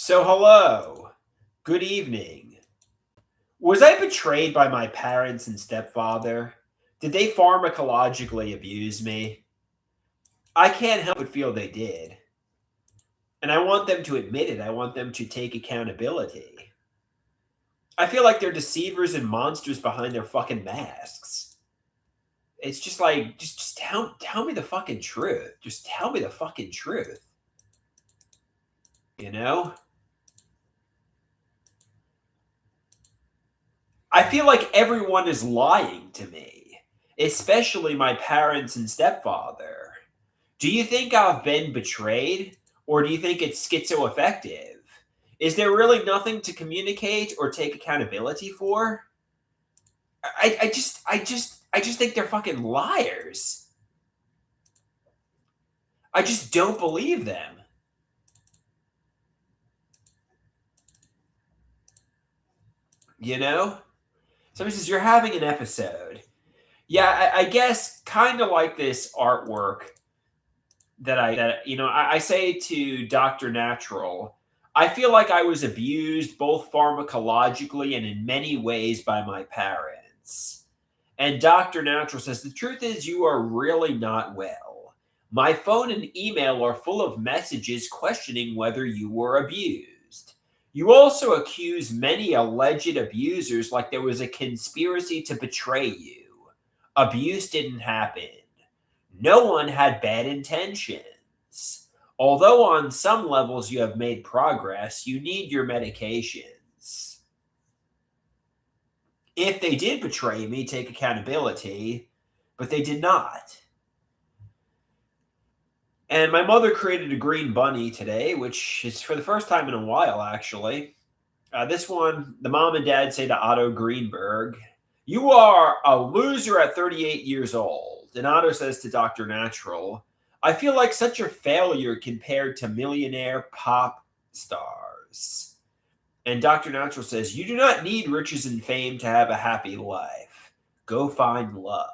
So, hello. Good evening. Was I betrayed by my parents and stepfather? Did they pharmacologically abuse me? I can't help but feel they did. And I want them to admit it. I want them to take accountability. I feel like they're deceivers and monsters behind their fucking masks. It's just like, just tell me the fucking truth. Just tell me the fucking truth. You know? I feel like everyone is lying to me, especially my parents and stepfather. Do you think I've been betrayed, or do you think it's schizoaffective? Is there really nothing to communicate or take accountability for? I just think they're fucking liars. I just don't believe them. You know? Somebody says you're having an episode. Yeah, I guess kind of like this artwork that I say to Dr. Natural, I feel like I was abused both pharmacologically and in many ways by my parents. And Dr. Natural says, the truth is, you are really not well. My phone and email are full of messages questioning whether you were abused. You also accuse many alleged abusers like there was a conspiracy to betray you. Abuse didn't happen. No one had bad intentions. Although on some levels you have made progress, you need your medications. If they did betray me, take accountability, but they did not. And my mother created a green bunny today, which is for the first time in a while, actually. This one, the mom and dad say to Otto Greenberg, you are a loser at 38 years old. And Otto says to Dr. Natural, I feel like such a failure compared to millionaire pop stars. And Dr. Natural says, you do not need riches and fame to have a happy life. Go find love.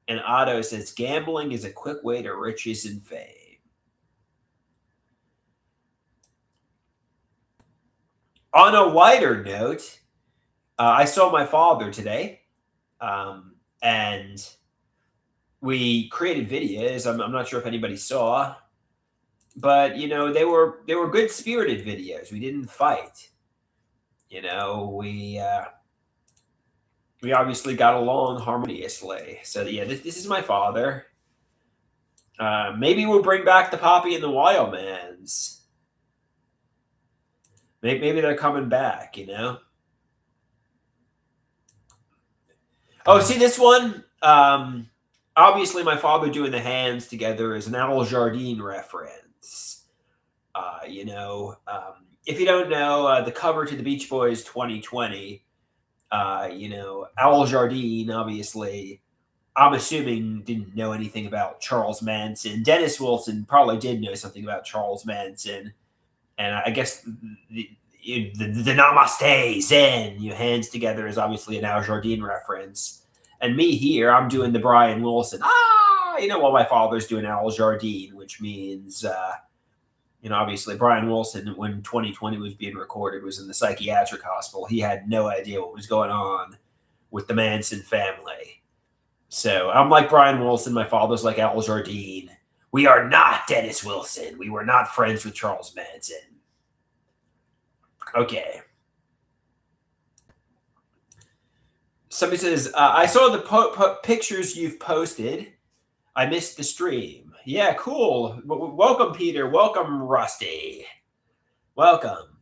And Otto says, gambling is a quick way to riches and fame. On a lighter note, I saw my father today, and we created videos. I'm not sure if anybody saw, but they were good spirited videos. We didn't fight. We obviously got along harmoniously. So yeah, this is my father. Maybe we'll bring back the Poppy and the Wildmans. Maybe they're coming back. Oh, see this one. Obviously, my father doing the hands together is an Al Jardine reference. If you don't know, the cover to the Beach Boys 2020, Al Jardine, obviously, I'm assuming didn't know anything about Charles Manson. Dennis Wilson probably did know something about Charles Manson. And I guess the Namaste Zen, hands together is obviously an Al Jardine reference. And me here, I'm doing the Brian Wilson. While my father's doing Al Jardine, which means, obviously Brian Wilson, when 2020 was being recorded, was in the psychiatric hospital. He had no idea what was going on with the Manson family. So I'm like Brian Wilson. My father's like Al Jardine. We are not Dennis Wilson. We were not friends with Charles Manson. Okay. Somebody says, I saw the pictures you've posted. I missed the stream. Yeah, cool. Welcome, Peter. Welcome, Rusty. Welcome.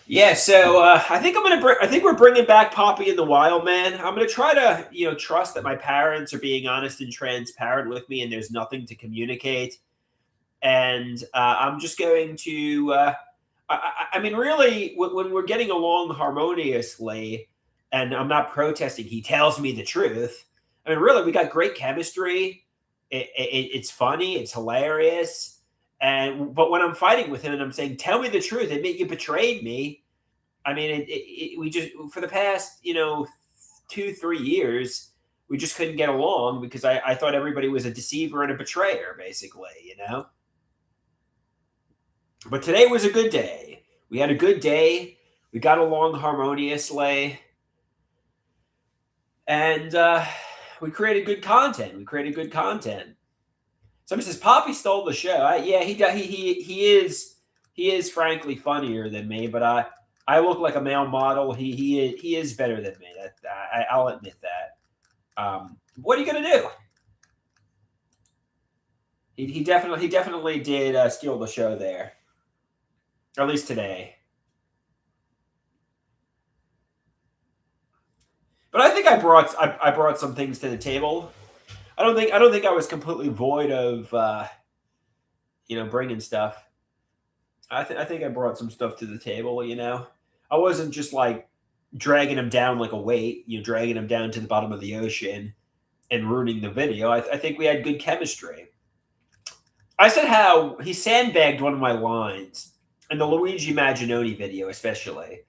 Yeah, so I think we're bringing back Poppy and the Wildman. I'm gonna try to trust that my parents are being honest and transparent with me, and there's nothing to communicate. And I'm just going to. I mean, really, when we're getting along harmoniously, and I'm not protesting, he tells me the truth. I mean, really, we got great chemistry. It's funny, it's hilarious. But when I'm fighting with him and I'm saying, "Tell me the truth," admit you betrayed me. I mean, we just for the past 2-3 years we just couldn't get along because I thought everybody was a deceiver and a betrayer, basically, you know? But today was a good day. We had a good day. We got along harmoniously. And we created good content. We created good content. Somebody says Poppy stole the show. Yeah, he is frankly funnier than me, but I look like a male model. He is better than me. I'll admit that. What are you gonna do? He definitely did steal the show there, or at least today. But I think I brought some things to the table. I don't think I was completely void of bringing stuff. I think I brought some stuff to the table. I wasn't just like dragging him down like a weight. Dragging him down to the bottom of the ocean and ruining the video. I think we had good chemistry. I said how he sandbagged one of my lines in the Luigi Maginoni video, especially.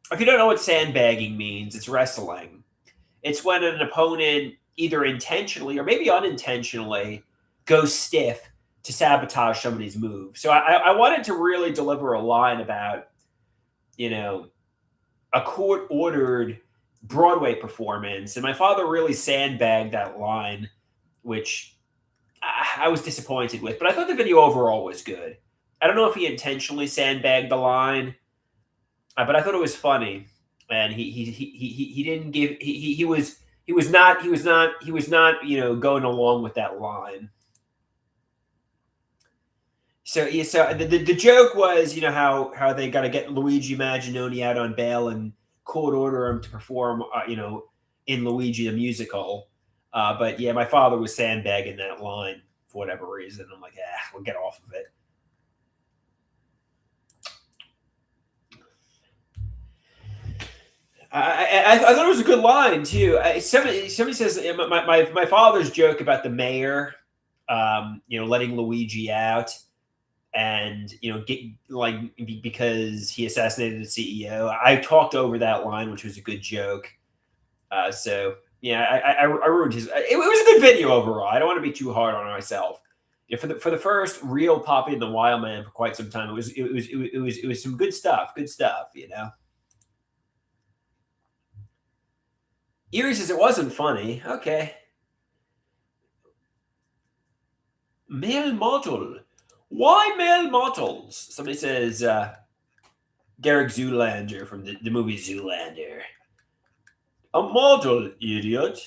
If you don't know what sandbagging means, it's wrestling. It's when an opponent either intentionally or maybe unintentionally goes stiff to sabotage somebody's move. So I wanted to really deliver a line about, a court-ordered Broadway performance. And my father really sandbagged that line, which I was disappointed with. But I thought the video overall was good. I don't know if he intentionally sandbagged the line, but I thought it was funny. And he didn't give he was not going along with that line. So the joke was how they got to get Luigi Maginoni out on bail and court order him to perform in Luigi the musical. But yeah, my father was sandbagging that line for whatever reason. I'm like, we'll get off of it. I thought it was a good line too. Somebody says my father's joke about the mayor, letting Luigi out, and because he assassinated the CEO. I talked over that line, which was a good joke. So yeah, I ruined his. It was a good video overall. I don't want to be too hard on myself. Yeah, for the first real Poppy and the Wild Man for quite some time, it was some good stuff. Good stuff, Erie says it wasn't funny. Okay. Male model. Why male models? Somebody says Derek Zoolander from the movie Zoolander. A model, idiot.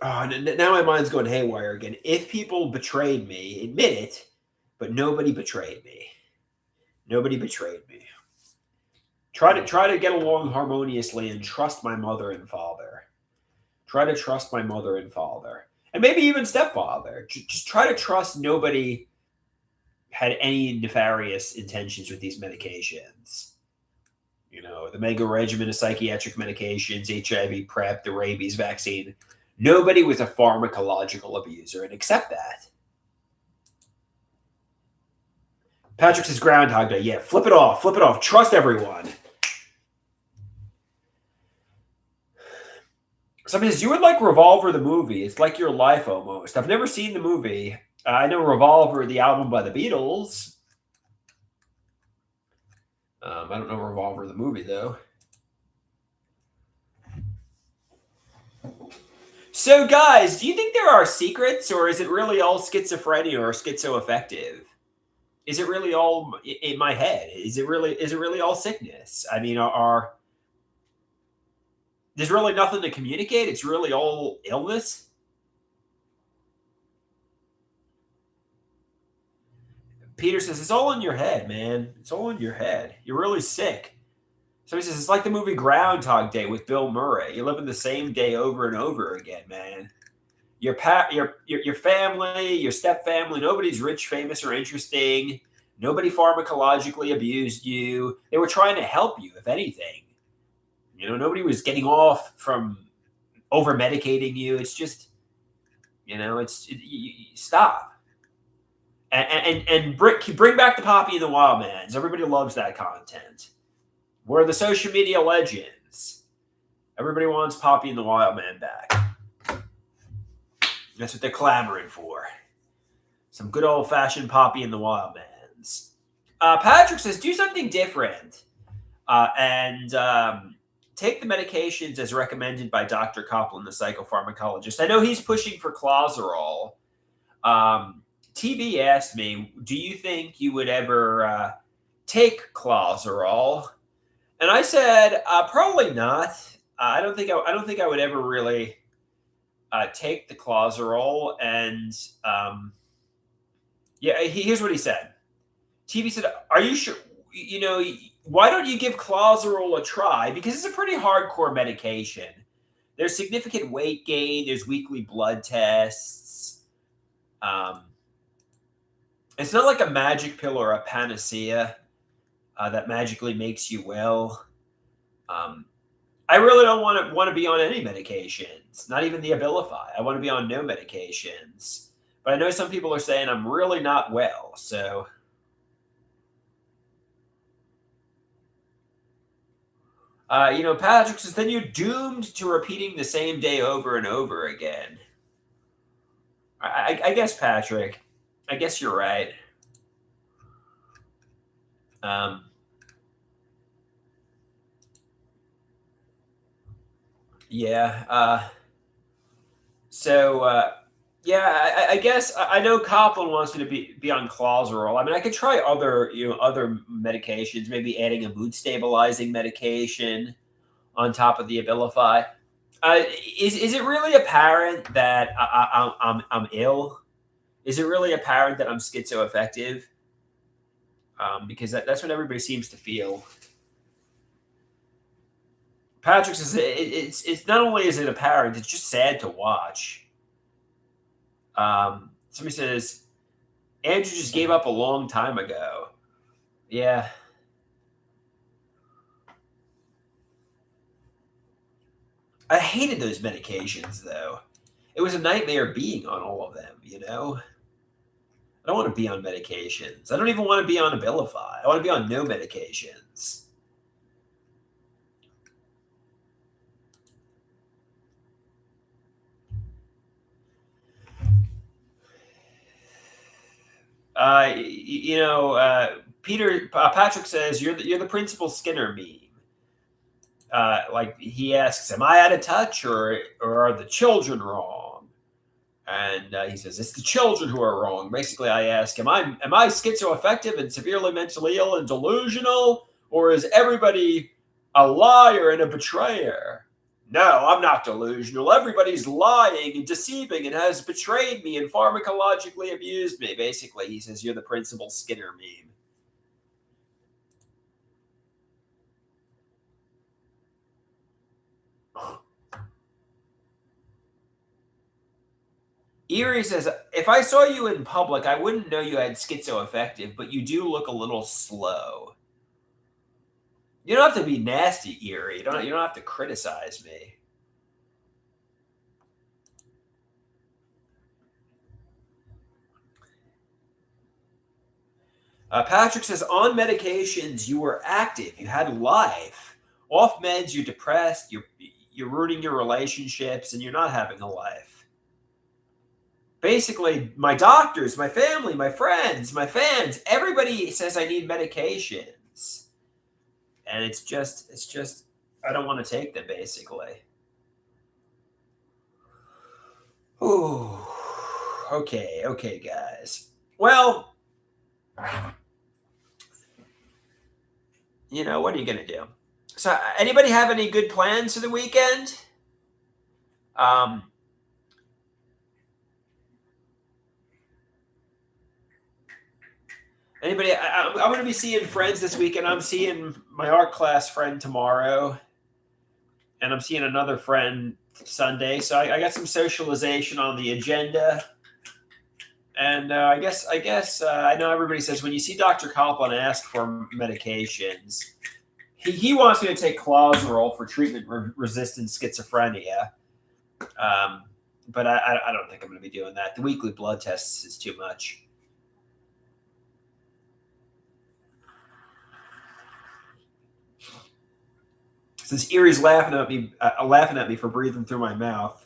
Oh, now my mind's going haywire again. If people betrayed me, admit it, but nobody betrayed me. Nobody betrayed me. Try to get along harmoniously and trust my mother and father. Try to trust my mother and father. And maybe even stepfather. Just try to trust nobody had any nefarious intentions with these medications. The mega regimen of psychiatric medications, HIV PrEP, the rabies vaccine. Nobody was a pharmacological abuser, and accept that. Patrick says Groundhog Day. Yeah, flip it off. Flip it off. Trust everyone. Somebody says, you would like Revolver the movie. It's like your life almost. I've never seen the movie. I know Revolver, the album by the Beatles. I don't know Revolver the movie, though. So, guys, do you think there are secrets, or is it really all schizophrenia or schizoaffective? Is it really all in my head? Is it really all sickness? I mean, there's really nothing to communicate? It's really all illness? Peter says, it's all in your head, man. It's all in your head. You're really sick. So he says, it's like the movie Groundhog Day with Bill Murray. You're living the same day over and over again, man. Your family, your step family, nobody's rich, famous, or interesting. Nobody pharmacologically abused you. They were trying to help you, if anything. Nobody was getting off from over medicating you. It's just, stop. and bring back the Poppy and the Wildmans. Everybody loves that content. We're the social media legends. Everybody wants Poppy and the Wildman back. That's what they're clamoring for. Some good old-fashioned Poppy and the Wildmans. Patrick says, do something different and take the medications as recommended by Dr. Copland, the psychopharmacologist. I know he's pushing for Clozaril. TB asked me, do you think you would ever take Clozaril? And I said, probably not. I don't think I would ever really take the Clozaril. And here's what he said. TV said, are you sure? Why don't you give Clozaril a try? Because it's a pretty hardcore medication. There's significant weight gain. There's weekly blood tests. It's not like a magic pill or a panacea that magically makes you well. I really don't want to be on any medications, not even the Abilify. I want to be on no medications. But I know some people are saying I'm really not well, so... Patrick says, then you're doomed to repeating the same day over and over again. I guess, Patrick. I guess you're right. I guess I know Copland wants me to be on Clozaril. I mean, I could try other medications, maybe adding a mood stabilizing medication on top of the Abilify. Is it really apparent that I'm ill? Is it really apparent that I'm schizoaffective? Because that's what everybody seems to feel. Patrick says it's not only is it apparent, it's just sad to watch. Somebody says Andrew just gave up a long time ago. Yeah. I hated those medications, though. It was a nightmare being on all of them, I don't want to be on medications. I don't even want to be on Abilify. I want to be on no medications. Patrick says you're the Principal Skinner meme. Like he asks, "Am I out of touch, or are the children wrong?" And he says, "It's the children who are wrong." Basically, I ask, "Am I schizoaffective and severely mentally ill and delusional, or is everybody a liar and a betrayer?" No, I'm not delusional. Everybody's lying and deceiving and has betrayed me and pharmacologically abused me. Basically, he says, you're the Principal Skinner meme. Erie says, if I saw you in public, I wouldn't know you had schizoaffective, but you do look a little slow. You don't have to be nasty, Erie. You don't have to criticize me. Patrick says, on medications, you were active. You had life. Off meds, you're depressed. You're ruining your relationships, and you're not having a life. Basically, my doctors, my family, my friends, my fans, everybody says I need medications. And it's just, I don't want to take them, basically. Ooh, okay, guys. Well, what are you going to do? So, anybody have any good plans for the weekend? Anybody? I'm going to be seeing friends this weekend. I'm seeing my art class friend tomorrow, and I'm seeing another friend Sunday. So I got some socialization on the agenda. And I guess I know everybody says when you see Dr. Copland ask for medications, he wants me to take Clozaril for treatment-resistant schizophrenia. But I don't think I'm going to be doing that. The weekly blood tests is too much. Since Erie's laughing at me for breathing through my mouth.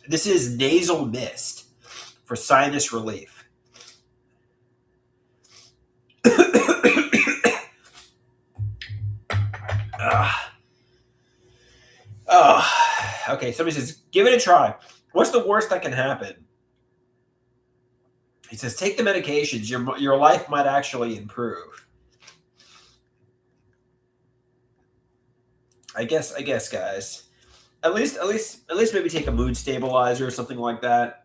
This is nasal mist for sinus relief. Okay, somebody says, give it a try. What's the worst that can happen? He says, take the medications. Your life might actually improve. I guess, guys. At least, maybe take a mood stabilizer or something like that.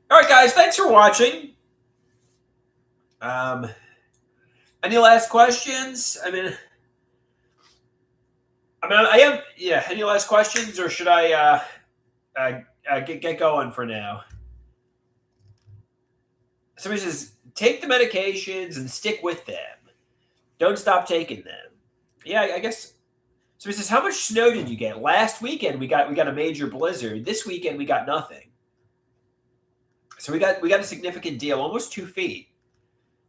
All right, guys. Thanks for watching. Any last questions? I am. Yeah. Any last questions, or should I get going for now? Somebody says, take the medications and stick with them. Don't stop taking them. Yeah, I guess. Somebody says, how much snow did you get? Last weekend we got a major blizzard. This weekend we got nothing. So we got a significant deal, almost 2 feet,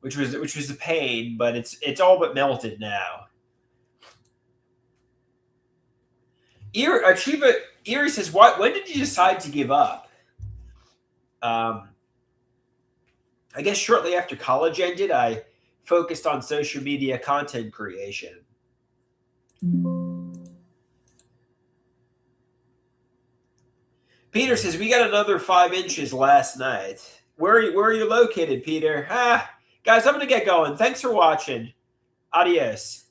which was a pain, but it's all but melted now. Erie says, when did you decide to give up? I guess shortly after college ended, I focused on social media content creation. Peter says, we got another 5 inches last night. Where are you located, Peter? Guys, I'm going to get going. Thanks for watching. Adios.